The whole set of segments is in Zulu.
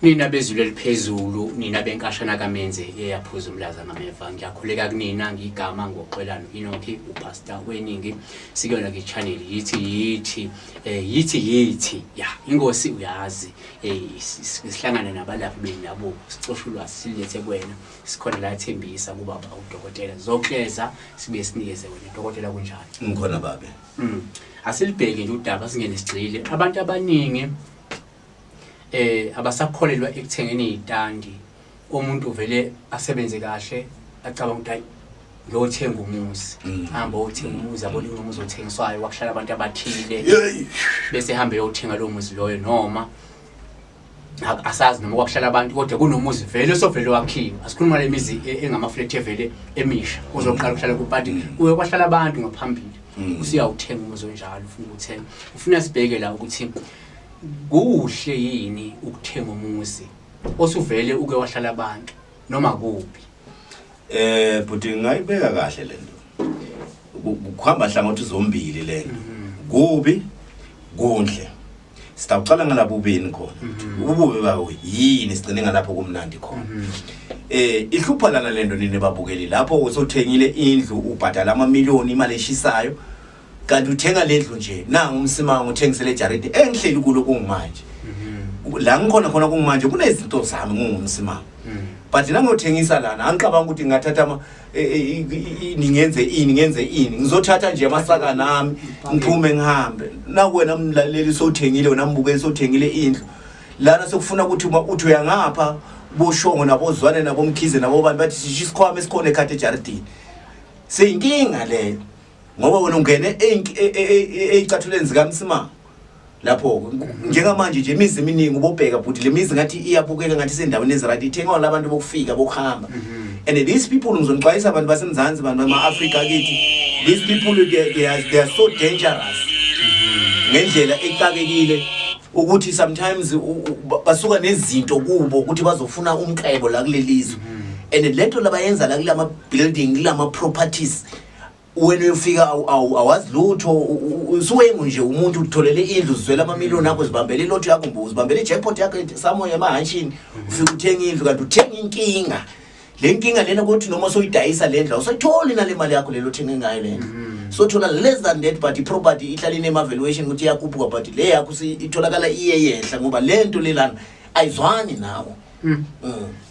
Nina bezulu eliphezulu, nina benkashana kaMenze eyaphuza umlaza ngameva. Ngiyakhuleka kunina ngigama ngoxolano Enoki uPastor weningi sikona ke channel yithi ya ingosi uyazi sihlangana nabalaphi benabo sicoshulwa silethe kuwena sikhona la ethembisa kuba udokotela zokleza sibe sinikeze wena udokotela kunjani ngikhona babe asilibheke nje udaba singene isigcile abantu abaningi abasakholelwa ekuthengeni izitandi umuntu vele asebenze kahle acabanga ukuthi ngiyothenga umuzi hamba uthenga umuzi abona umuzi othengiswayo wakuhlala abantu abathile bese hamba yothenga lo muzi loyo noma asazi noma kwakuhlala abantu kodwa kunomuzi vele sovele wakhiwa asikhuluma le mizi engama flat vele emisha uzoqala ukuhlala kuparty kuye kwahlala abantu ngaphambili usiyawuthenga umuzi onjalo ufuna ukuthenga ufuna sibheke la ukuthi kuhle yini ukuthenga umuzi osuvele uke wahlala abantu noma kuphi buti ngayibeka kahle lento ukuhamba hlangothi zombili lento kubi kundle sitaqala ngalabo ubeni khona ubube bawo yini sigcine ngalapho kumnandi khona ihlupha lana lento nini babukeli lapho usothengile indlu ubhadala amamiliyoni imali eshisayo kanti uthenga lendlu nje nanga umsimango uthengisele ejaridi engihleli kulo kungimanje la ngikhona khona kungimanje kunezinto zami ngumsimango but la ngothengisa lana angicabanga ukuthi ngathatha ningenze ini ngizothatha nje amasaka nami ngiphume ngihambe nakwena mlaleli sothengile wena mbukeli sothengile indlu lana sokufuna ukuthi uma uthi uyangapha boshongo nabozwane nabomkhize nabobani bathi sishisikhwama esikhona ekhate ejaridini seyinkinga leyo ngoba wena ungene ezicathuleni zikaMsima lapho njengamanje nje imizi eminingi ubobheka but le mizi ngathi iyabukeka ngathi sendaweni eziright ithengwa labantu bokufika bokuhamba and these people ngizonixwayisa abantu basemzansi abantu bama-Afrika kithi these people they are so dangerous ngendlela exakekile ukuthi sometimes basuka nezinto kubo ukuthi bazofuna umqebo la kulelizwe and lento labayenza la kulama building kulama properties when ufika awazi lutho usuwengu nje umuntu utholele indlu zwela amamiliyoni akho zibambele ilotho yakho mbuzi zibambele jackpot yakho samoya emahanshini ufika uthenga indlu kanti uthenga inkinga le nkinga lena ukuthi noma soyidayisa lendla usayithola inale mali yakho lelo thenga ngayo lendla so thola less than that but property ihlala ine evaluation ukuthi yakhuphuka but le yakho itholakala iyeyehla ngoba lento lelana ayizwani nawo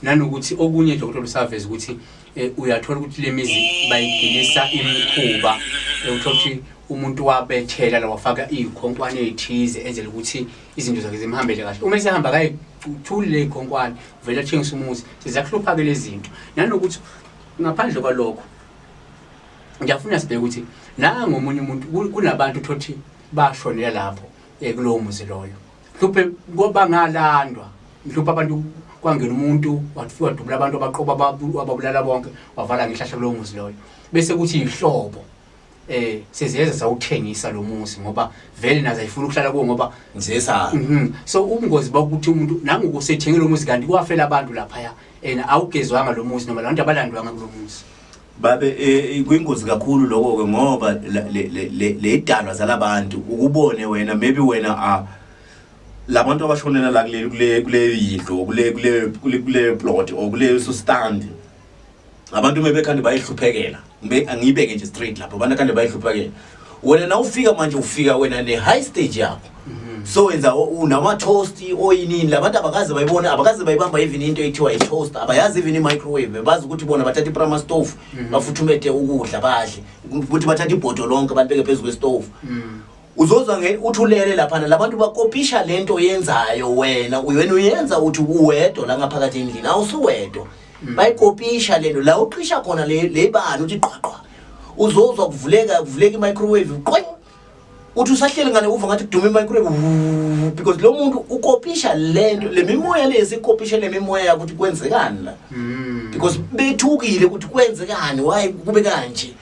nanokuthi okunye Dr. Lusavez ukuthi uyathola ukuthi le mizi bayigilisa imikhuba uthola ukuthi umuntu wabethela la wafaka izikhonkwane ezithize enzela ukuthi izinto zakhe zimhambele kahle uma esehamba kayi uthule le izikhonkwane uvela thengisa umuzi sizakhulupha ke lezi zinto nanokuthi ngaphandle kwalokho ngiyafuna sibheke ukuthi nanga ngomunye umuntu kunabantu thothi bashonela lapho kulowo muzi loyo mhluphe ngoba ngalandwa mhluphe abantu kwangena umuntu wathi dubula abantu abaqoba ababulala bonke wavala ngehlahla kulowo muzi loyo bese kuthi ihlobo seziyeza sawuthengisa lo muzi ngoba vele nazo ayifuna ukuhlala kuwo ngoba ngizesa so ubungozi bokuthi umuntu nangoku sethengile lo muzi kanti kwafela abantu lapha awugezwanga lo muzi noma abantu abalandwanga kulo muzi babe kwingozi kakhulu lokho ke ngoba le dalwa zalabantu ukubone wena maybe wena labantu abashonela la kule yindlu kule plot okule so stand abantu mebekhande bayihluphekela angiyibeke nje straight lapho abantu kande bayihluphekela wena na ufika manje ufika wena ne high stage yakho so wenza unama toast oyinini labantu abakaze bayibona abakaze bayibamba even into ethiwa i toast abayazi even i microwave bazi ukuthi bona bathatha iprama stove bafuthumete ukudla badle ukuthi bathatha ibhodo lonke abantu beke phezulu kwe stove uzozwa uthulele lapha labantu bakopisha lento yenzayo wena uyenza uthi uwedwa la ngaphakathi endlini awusuwedwa bayikopisha lento la uqisha khona le bani uthi qwaqwa uzozwa kuvuleka i microwave qwing uthi usahlele ngane uva ngathi kudume i microwave because lo muntu ukopisha lento le mimoya lezi ikopisha le mimoya ukuthi kwenzekani la because bethukile ukuthi kwenzekani why kube kanje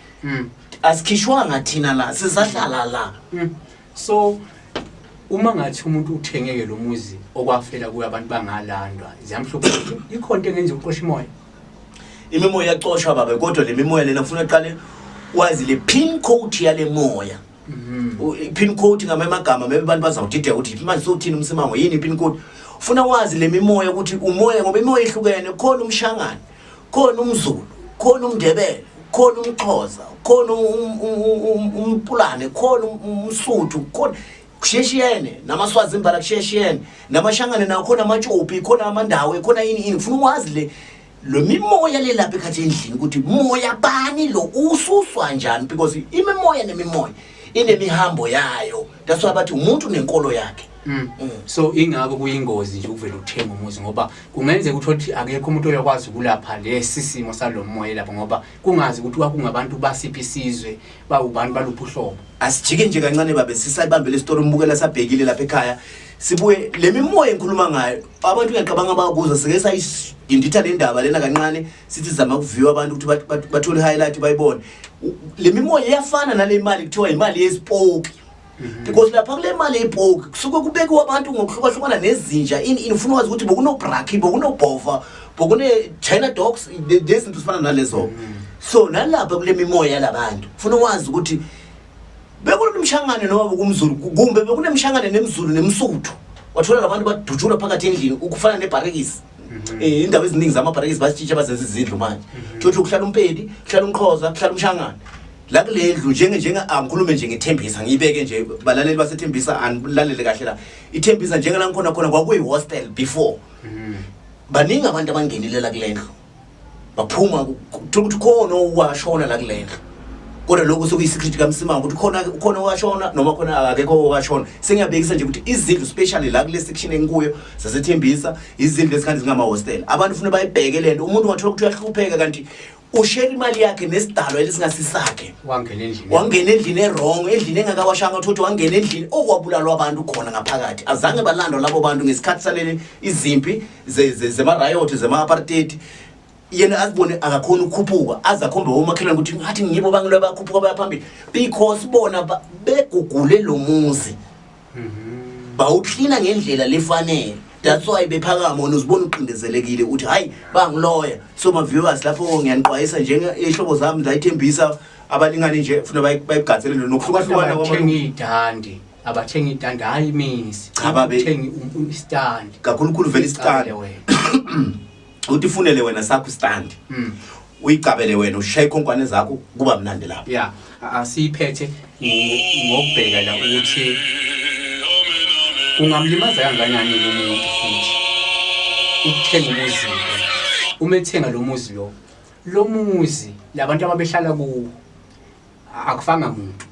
asikhishwanga thina la sisahlala la so uma ngathi umuntu uthengeke lo muzi okwafela kuye abantu bangalandwa ziyamhlupha ikhonto engenza uqosha imoya imimoya yacoshwa baba kodwa le mimoya lena ufuna uqale wazi le pin code yale moya pin code ngamagama maybe abantu bazawudideka ukuthi manje sothina umsimango yini pin code Funa wazi le mimoya ukuthi umoya ngoba imimoya ehlukene khona umshangane, khona umZulu, khona umNdebele, khona umXhosa, khona umpulane, khona umSuthu, khona kusheshiyene namaswazi imbala kusheshiyene namashangane nawo khona amatshopi khona amandawo khona yini ufuna wazi le lo mimoya le lapha ekhathi endlini ukuthi moya bani lo ususwa njani because imimoya nemimoya inemihambo yayo that's why bathi umuntu nenkolo yakhe. So ingakho kuyingozi nje ukuvela ukuthenga umuzi ngoba kungenzeka ukuthi akekho umuntu oyakwazi ukulapha lesisimo salomoya lapha ngoba kungazi ukuthi kwakungabantu basiphi isizwe bawubantu baluphi uhlobo. Asijike nje kancane babe sisayibambele isitori umbukela sabhekile lapha ekhaya sibuye le mimoya enkhuluma ngayo abantu ngiyacabanga abakuza sike sayinditha le ndaba lena kancane sithi zama kuviwa abantu ukuthi bathole highlight bayibone le mimoya iyafana nale mali kuthiwa imali yesipoki. Because lapha kule mali epoke kusuke kubekwe abantu ngokuhlukahlukana nezinja ufuna wazi ukuthi bokuno braki bokuno bova bokune China dogs lezinto zifana nalezo. So nalapha kule mimoya labantu ufuna wazi ukuthi bekunomshangane noma bokumZulu kumbe bekunemshangane nemZulu nemSuthu wathola labantu badujula phakathi endlini ukufana neBarekisi. Indaba eziningi zamaBarekisi basitshintsha bazenza izindlu manje ukuthi ukuhlala umpedi kuhlala umXhosa kuhlala umshangane la kulendlu njenge angikhulume nje ngethembisa ngiyibeke nje balaleli basethembisa anilalele kahle la ithembisa njenge la ngikhona khona kwakuyi hostel before baningi abantu abangenile la kulendlu baphuma ukuthi khona owashona la kulendlu kodwa lokho sokuyisecret kaMsimanga ukuthi khona owashona noma khona akekho owashona sengiyabekisa nje ukuthi izindlu especially la kule section engikuyo sasethembisa izindlu esikhandi zingama hostel abantu ufuna bayibheke lento umuntu wathola ukuthi uyahlupheka kanti ushare imali yakhe nesidalo elisingasisakhe wangena endlini errong endlini engakawashanga ukuthi wangena endlini okwabulalwa abantu khona ngaphakathi azange balandwa labo bantu ngesikhathi salele izimpi zema riot zema apartheid yena azibone akakhona ukukhuphuka azakhombe omakhelwane ukuthi ngathi ngibo bangilwa bakhuphuka bayaphambili because bona begugule lo muzi bawucleana ngendlela lefanele. That's why bephakama wona uzibona uqindezelekile uthi hayi bangiloya so ma viewers lapho ngiyaniqwayisa njenge ehlobo zami zayithembisa abalingani nje ufuna bayigadzelele nokuhlukahlukana kwamanje abathenga idandi hayi imisi abathenga istand kakhulukhulu vele istand uthi funele wena sakho stand uyicabele wena ushaye khonkwane zakho kuba mnandi lapho. Yeah asiphethe ngokubheka la ukuthi kungamlimaza kangakanani umuntu futhi ukuthenga umuzi uma ethenga lo muzi lo muzi labantu ababehlala kuwo akufanga umuntu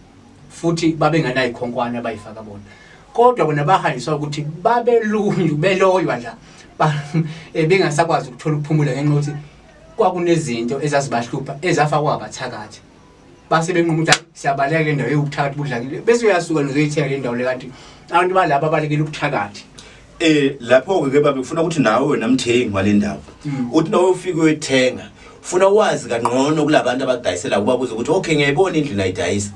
futhi babenganayo ikhonkwane abayifaka bona kodwa bona bahanjiswa ukuthi babelunyu beloywa la bengasakwazi ukuthola ukuphumula ngenxa yokuthi kwakunezinto ezazibahlupha ezafakwa abathakathi base benquma ukuthi siyabaleka le ndawo yokuthakathi budlakile bese uyasuka nozoyithenga le ndawo le kanti abantu balapha balekile ukuthakathi. Lapho ke babe ufuna ukuthi nawe wena mthengi wale ndawo uthi nawe ufike uyithenga ufuna wazi kangcono kulabantu abadayisela kubabuza ukuthi okay ngiyayibona indlu nayidayisa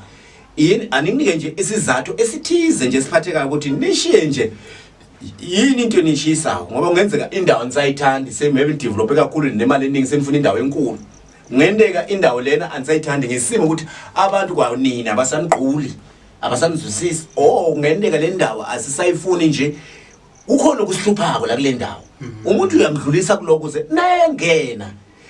yini aninike nje isizathu esithize nje siphatheka ukuthi nishiye nje yini into enishisa ngoba kungenzeka indawo nisayithandi maybe develop kakhulu nemali eningi senifuna indawo enkulu ngendeka indawo lena anisayithandi ngesimo ukuthi abantu kwanina abasaniquli abasanizwisisi ngendeka le ndawo asisayifuni nje ukhona ukusihluphako la kule ndawo umuntu uyamdlulisa kuloko ze naye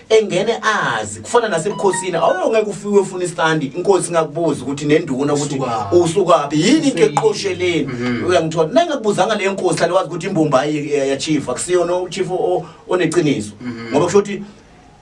engene azi kufana nasebukhosini awungeke ufike ufuna istandi inkosi ngakubuza ukuthi nenduna ukuthi usukaphi yini into eqosheleni uyangithola nangakubuzanga le nkosi la wazi ukuthi imbumba ya chief akusiyo no chief oneqiniso ngoba kusho ukuthi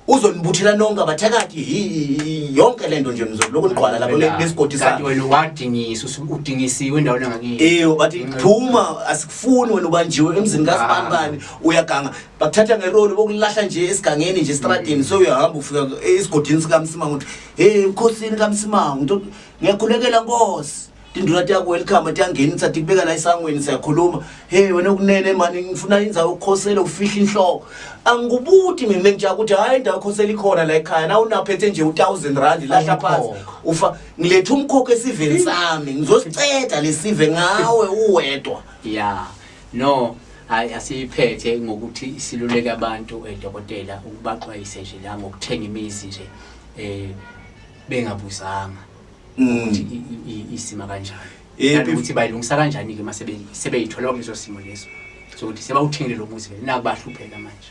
uzonibuthela nonke abathakathi yonke lento nje nizoloku niqwala lapho lesigodi sakhe kanti wena wadingisa udingisiwe endaweni ngakini bathi phuma asikufuni wena ubanjiwe emzini kaSibanibani uyaganga bakuthatha ngeroli bokulahla nje esigangeni nje estradini so uyahamba ufika esigodini sikaMsimanga uthi hey ukhosini kaMsimanga ngiyakhulekela Nkosi induna yakho welcome atiyangeni sathi kubeka la isangweni siyakhuluma hey wena ukunene mani ngifuna inzawo ukukhosela ufihla inhloko angikubuthi mina ngijaka ukuthi hayi indawo ukhosela ikhona la ekhaya na unaphethe nje u1000 lahla phansi ufa ngilethe umkhokho esiveni sami ngizosiceda lesive ngawe uwedwa. Yeah no asiphethe ngokuthi siluleke abantu edokotela ukubaxwayise nje la ngokuthenga imizi nje bengabuzanga isima kanjani ukuthi bayilungisa kanjani ke mase sebeyithola kuleso simo leso. sokuthi sebawuthengile lo muzi vele naku bahlupheka manje.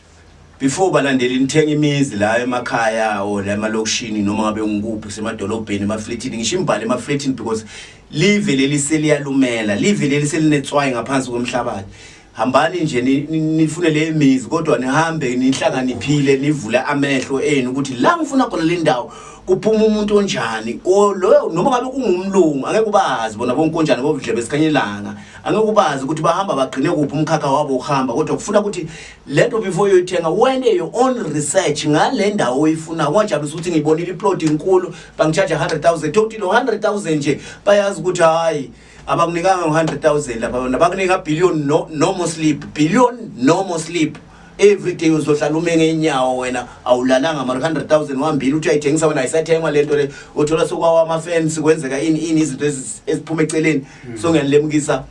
Before balandeli nithenga imizi la emakhaya o la emalokishini noma ngabe ngikuphi semadolobheni emafletini ngisho imbali emafletini because live leli seliyalumela live leli selinetswayi ngaphansi kwemhlabathi hambani nje nifune le imizi kodwa nihambe nihlakaniphile nivule amehlo enu ukuthi la ngifuna khona le ndawo kuphuma umuntu onjani lo noma ngabe kungumlungu angeke ubazi bona bonke onjani bovudle besikhanyelanga angeke ubazi ukuthi bahamba bagcine kuphi umkhakha wabo uhamba kodwa kufuna ukuthi lento before yoyithenga wene your own research ngale ndawo oyifuna kwajabulisa ukuthi ngibonile iplot inkulu bangicharge 100,000 total 100,000 nje bayazi ukuthi hayi abakunikanga 100,000 lapha nabakunika billion no more sleep billion no more sleep every day uzohlala umenge inyawo wena awulalanga ama 100,000 wambili uthi ayithengisa wena ayisathengwa lento le uthola sokwawa ama fans kwenzeka ini izinto eziphuma eceleni so ngiyalemukisa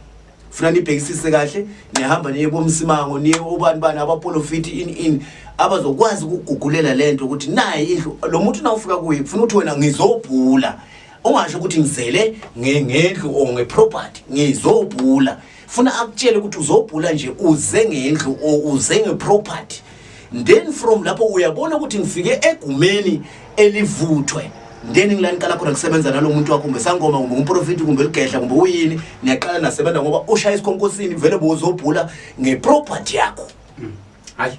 funa nibhekisise kahle nihamba niye bomsimango niye ubani abaprofit in abazokwazi ukugugulela lento ukuthi nayi indlu lo muntu nawufika kuye ufuna ukuthi wena ngizobhula ungasho ukuthi ngizele ngendlu o ngeproperty ngizobhula funa akutshele ukuthi uzobhula nje uze ngendlu o uze ngeproperty then from lapho uyabona ukuthi ngifike egumeni elivuthwe then ngilanikala khona kusebenza nalomuntu wakho kumbe sangoma kumbe umprofit kumbe ligehla kumbe uyini niyaqala nasebenza ngoba ushaya isikhonkosini vele bozobhula ngeproperty yakho hayi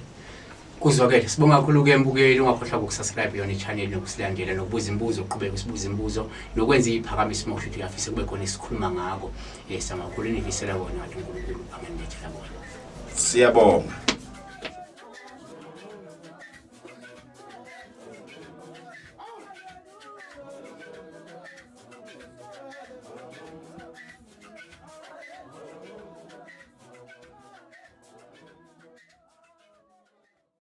kuzwakele sibonga kakhulu ke mbukeli ungakhohlwa ukusubscribe yona ichannel nokusilandela nokubuza imibuzo uqhubeka usibuza imibuzo nokwenza iphakamiso uma ushuthi uyafisa kube khona isikhuluma ngako samakhulu nivisela bona uNkulunkulu anganethela bona siyabonga.